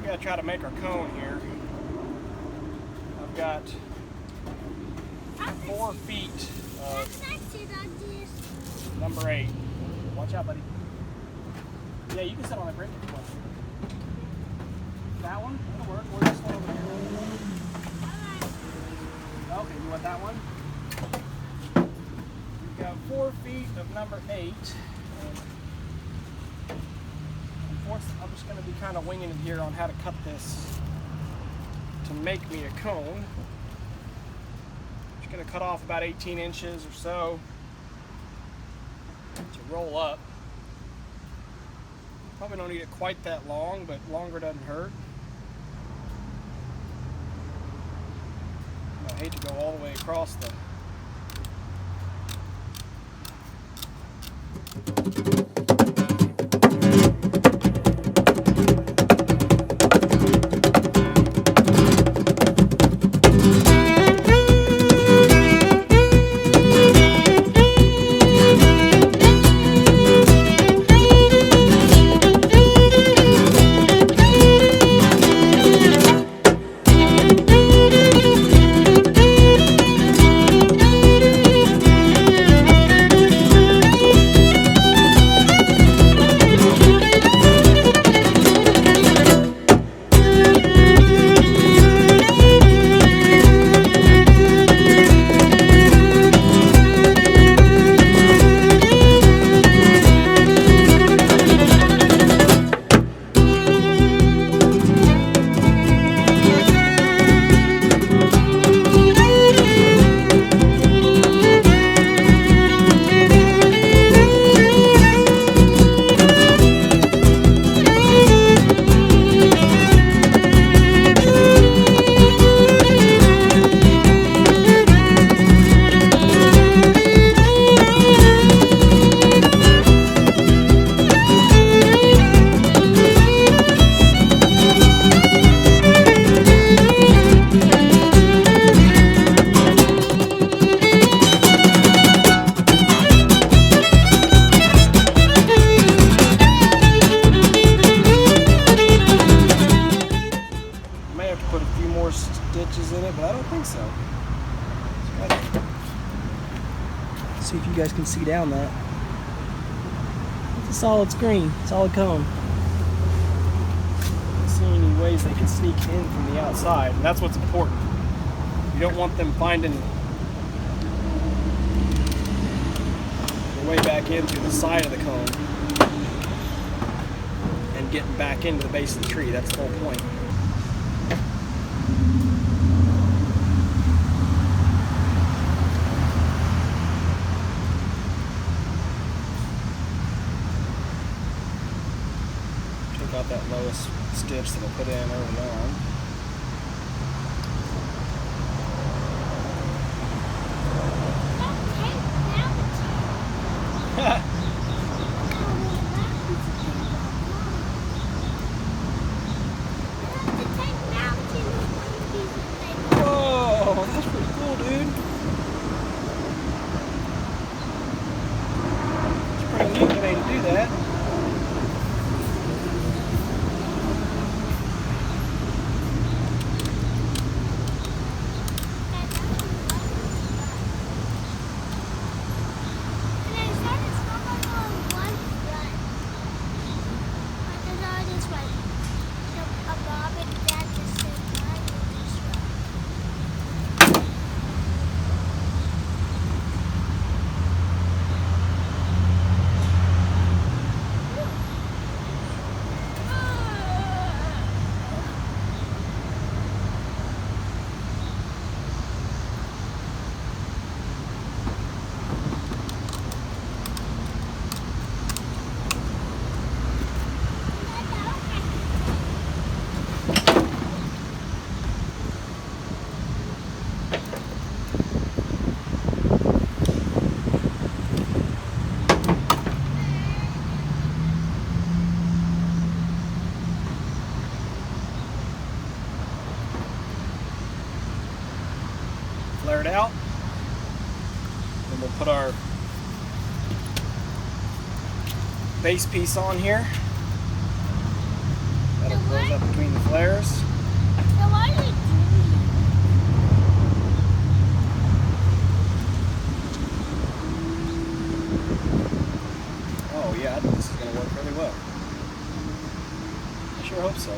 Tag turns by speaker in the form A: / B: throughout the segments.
A: gotta try to make our cone here. I've got 4 feet of number 8. Watch out, buddy. Yeah, you can sit on the brick if you want. That one? That'll work. Or this one over here. Okay, you want that one? We've got 4 feet of number 8. Unfortunately, I'm just going to be kind of winging it here on how to cut this to make me a cone. Just going to cut off about 18 inches or so to roll up. Probably don't need it quite that long, but longer doesn't hurt. I hate to go all the way across the see if you guys can see down that. It's a solid screen, solid cone. I don't see any ways they can sneak in from the outside, and that's what's important. You don't want them finding their way back in through the side of the cone and getting back into the base of the tree. That's the whole point. Out that lowest stitch that I'll put in early on. Whoa, that's pretty cool, dude. It's pretty neat the way to do that. Flare it out, and we'll put our base piece on here. That'll close up between the flares. layers.
B: So what are you doing?
A: Oh yeah, I think this is going to work really well. I sure hope so.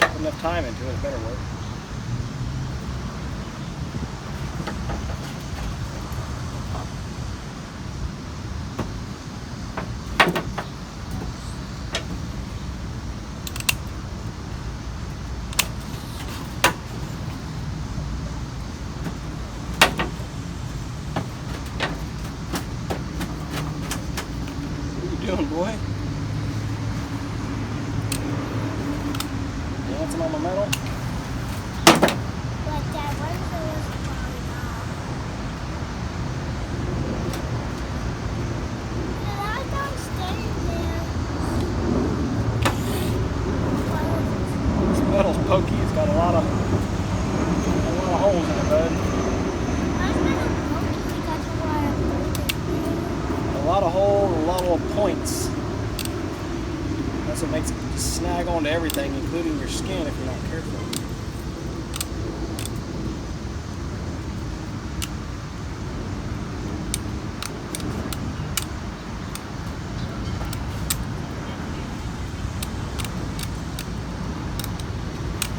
A: Put enough time into it, it better work. Doing, boy? Dancing on the metal?
B: But Dad, what if it was falling off? Dad, I don't stay there.
A: This metal's pokey. It's got a lot of holes in it, bud.
B: How's metal pokey? Because of what?
A: A lot of holes, a lot of little points. That's what makes it snag onto everything, including your skin if you're not careful.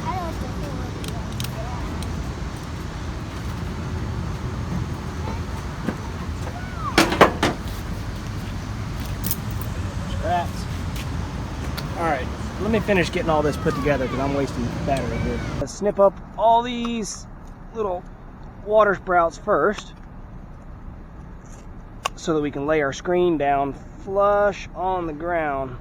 B: I don't think it would be like
A: Scraps. Alright, let me finish getting all this put together because I'm wasting battery here. Let's snip up all these little water sprouts first so that we can lay our screen down flush on the ground.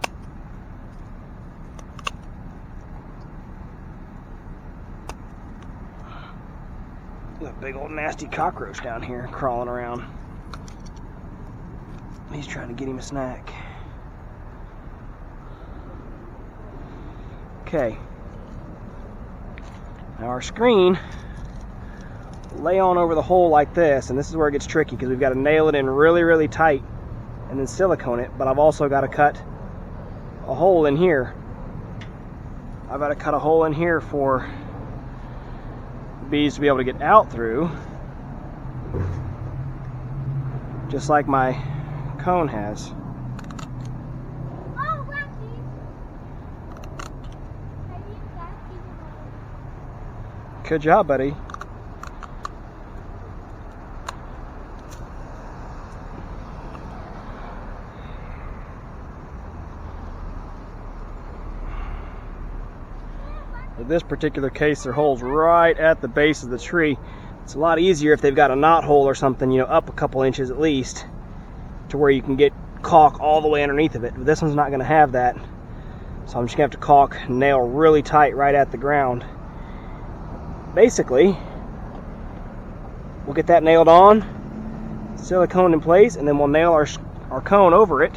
A: Got a big old nasty cockroach down here crawling around. He's trying to get him a snack. Okay. Now our screen will lay on over the hole like this, and this is where it gets tricky because we've got to nail it in really, really tight and then silicone it, but I've also got to cut a hole in here. I've got to cut a hole in here for bees to be able to get out through, just like my cone has. Good job, buddy. In this particular case, there are holes right at the base of the tree. It's a lot easier if they've got a knot hole or something, you know, up a couple inches at least, to where you can get caulk all the way underneath of it. But this one's not going to have that, so I'm just going to have to caulk and nail really tight right at the ground. Basically, we'll get that nailed on, silicone in place, and then we'll nail our cone over it,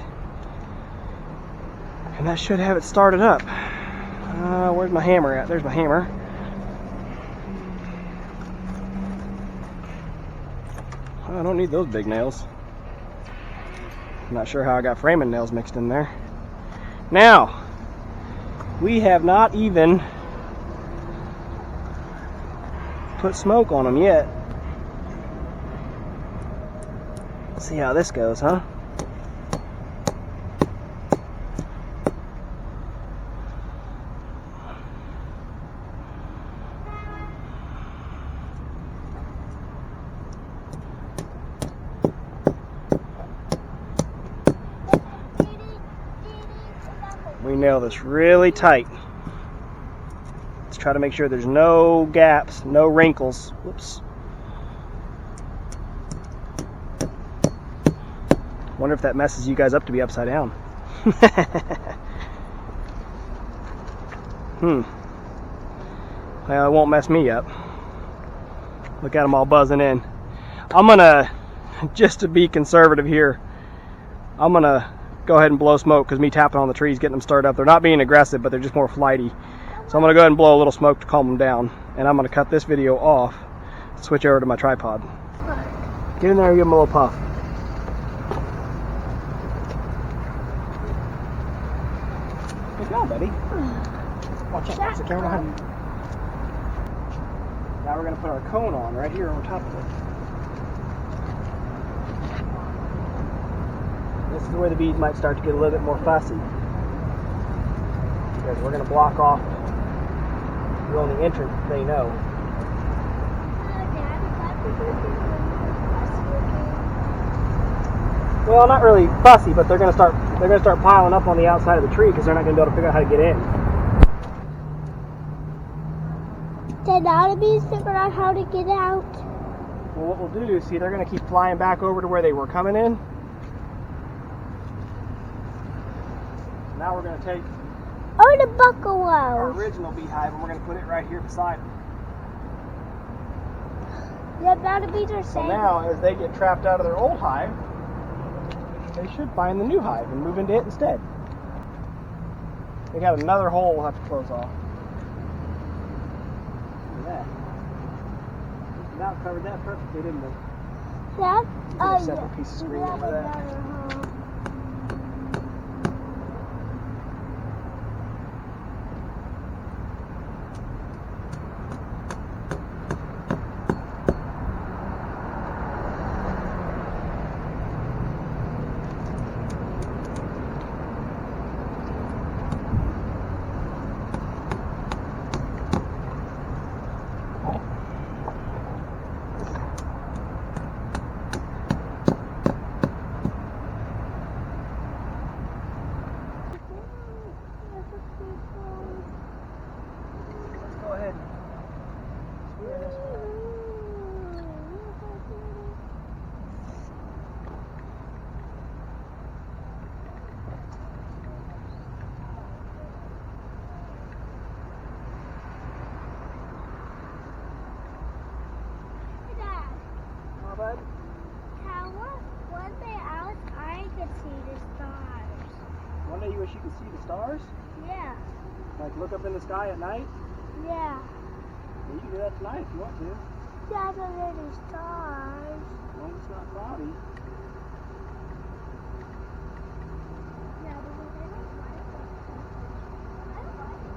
A: and that should have it started up. Where's my hammer at? There's my hammer. I don't need those big nails. I'm not sure how I got framing nails mixed in there. Now, we have not even put smoke on them yet. Let's see how this goes, huh? We nail this really tight. Let's try to make sure there's no gaps, no wrinkles. Whoops. Wonder if that messes you guys up to be upside down. Well, it won't mess me up. Look at them all buzzing in. I'm gonna, just to be conservative here, I'm gonna go ahead and blow smoke because me tapping on the trees, getting them stirred up. They're not being aggressive, but they're just more flighty. So I'm going to go ahead and blow a little smoke to calm them down. And I'm going to cut this video off, switch over to my tripod. Get in there and give them a little puff. Good job, buddy. Watch out, that's the camera behind you. Now we're going to put our cone on right here on top of it. This is where the bees might start to get a little bit more fussy. Because we're going to block off the only entrance that they know. Well, not really fussy, but they're going to start piling up on the outside of the tree because they're not going to be able to figure out how to get in.
B: Did now the bees figure out how to get out?
A: Well, what we'll do is, see, they're going to keep flying back over to where they were coming in. So now we're going to take
B: Oh, the
A: our
B: buckaroos.
A: original beehive and we're going to put it right here beside them.
B: Yeah, now the bees are
A: So
B: safe.
A: now, as they get trapped out of their old hive, they should find the new hive and move into it instead. We got another hole we'll have to close off. Look at that. That covered that perfectly, didn't it?
B: Yeah.
A: Put a separate piece of screen over that. Go ahead. Square this way.
B: Dad,
A: Oh, bud.
B: one day out, I could see the stars.
A: One day you wish you could see the stars?
B: Yeah.
A: Like look up in the sky at night?
B: Yeah.
A: Well, you can do that tonight if you want to.
B: Dad, the little stars.
A: As long as it's not cloudy.
B: Yeah, but they don't like it. I don't like it.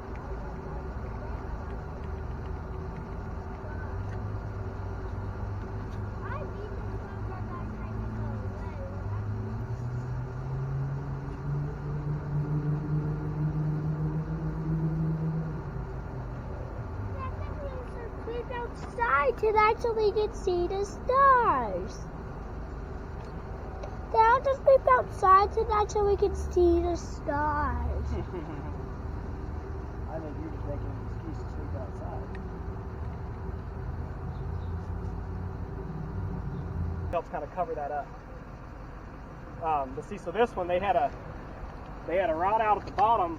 B: I need the stars that I kind of go away. Sleep outside tonight so we can see the stars. Dad, just sleep outside tonight so we can see the stars.
A: I think you're just making an excuse to sleep outside. Helps kind of cover that up. But see, so this one they had a rod out at the bottom,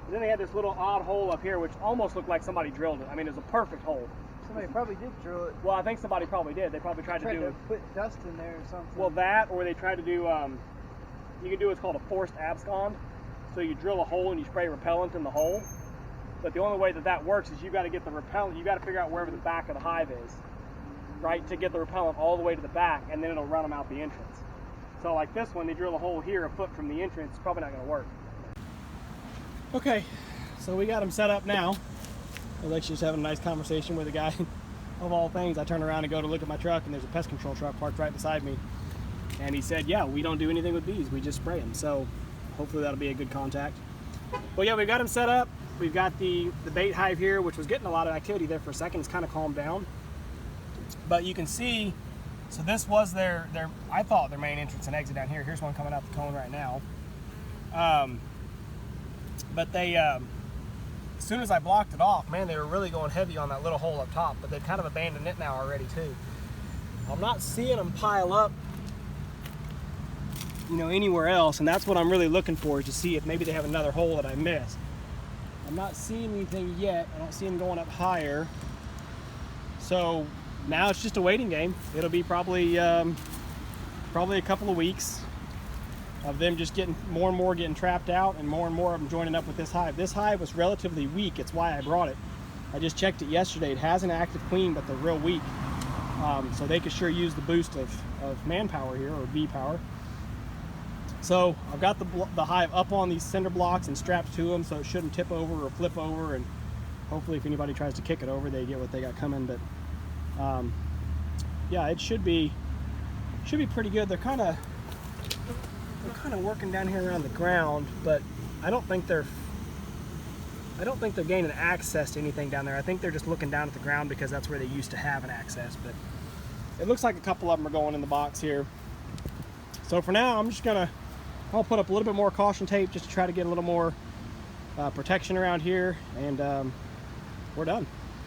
A: and then they had this little odd hole up here, which almost looked like somebody drilled it. I mean, it was a perfect hole.
C: Somebody probably did drill it.
A: Well, I think somebody probably did. They probably tried to do.
C: Put dust in there or something.
A: Well, that, or they tried to do. You can do what's called a forced abscond. So you drill a hole and you spray repellent in the hole. But the only way that works is you got to get the repellent. You got to figure out wherever the back of the hive is, right, to get the repellent all the way to the back, and then it'll run them out the entrance. So like this one, they drill a hole here a foot from the entrance. It's probably not going to work. Okay, so we got them set up now. Alexa's just having a nice conversation with a guy. Of all things, I turn around and go to look at my truck, and there's a pest control truck parked right beside me. And he said, yeah, we don't do anything with bees. We just spray them. So hopefully that'll be a good contact. Well, yeah, we've got them set up. We've got the bait hive here, which was getting a lot of activity there for a second. It's kind of calmed down. But you can see, so this was their I thought their main entrance and exit down here. Here's one coming out the cone right now. But they, as soon as I blocked it off, man, they were really going heavy on that little hole up top, but they've kind of abandoned it now already too. I'm not seeing them pile up, you know, anywhere else, and that's what I'm really looking for, is to see if maybe they have another hole that I missed. I'm not seeing anything yet. I don't see them going up higher. So now it's just a waiting game. It'll be probably a couple of weeks of them just getting more and more getting trapped out, and more of them joining up with this hive. This hive was relatively weak. It's why I brought it. I just checked it yesterday. It has an active queen, but they're real weak. So they could sure use the boost of manpower here, or bee power. So I've got the hive up on these cinder blocks and strapped to them so it shouldn't tip over or flip over, and hopefully if anybody tries to kick it over they get what they got coming. But yeah, it should be pretty good. They're kind of working down here around the ground, but I don't think they're gaining access to anything down there. I think they're just looking down at the ground because that's where they used to have an access. But it looks like a couple of them are going in the box here. So for now, I'll put up a little bit more caution tape just to try to get a little more protection around here, and we're done.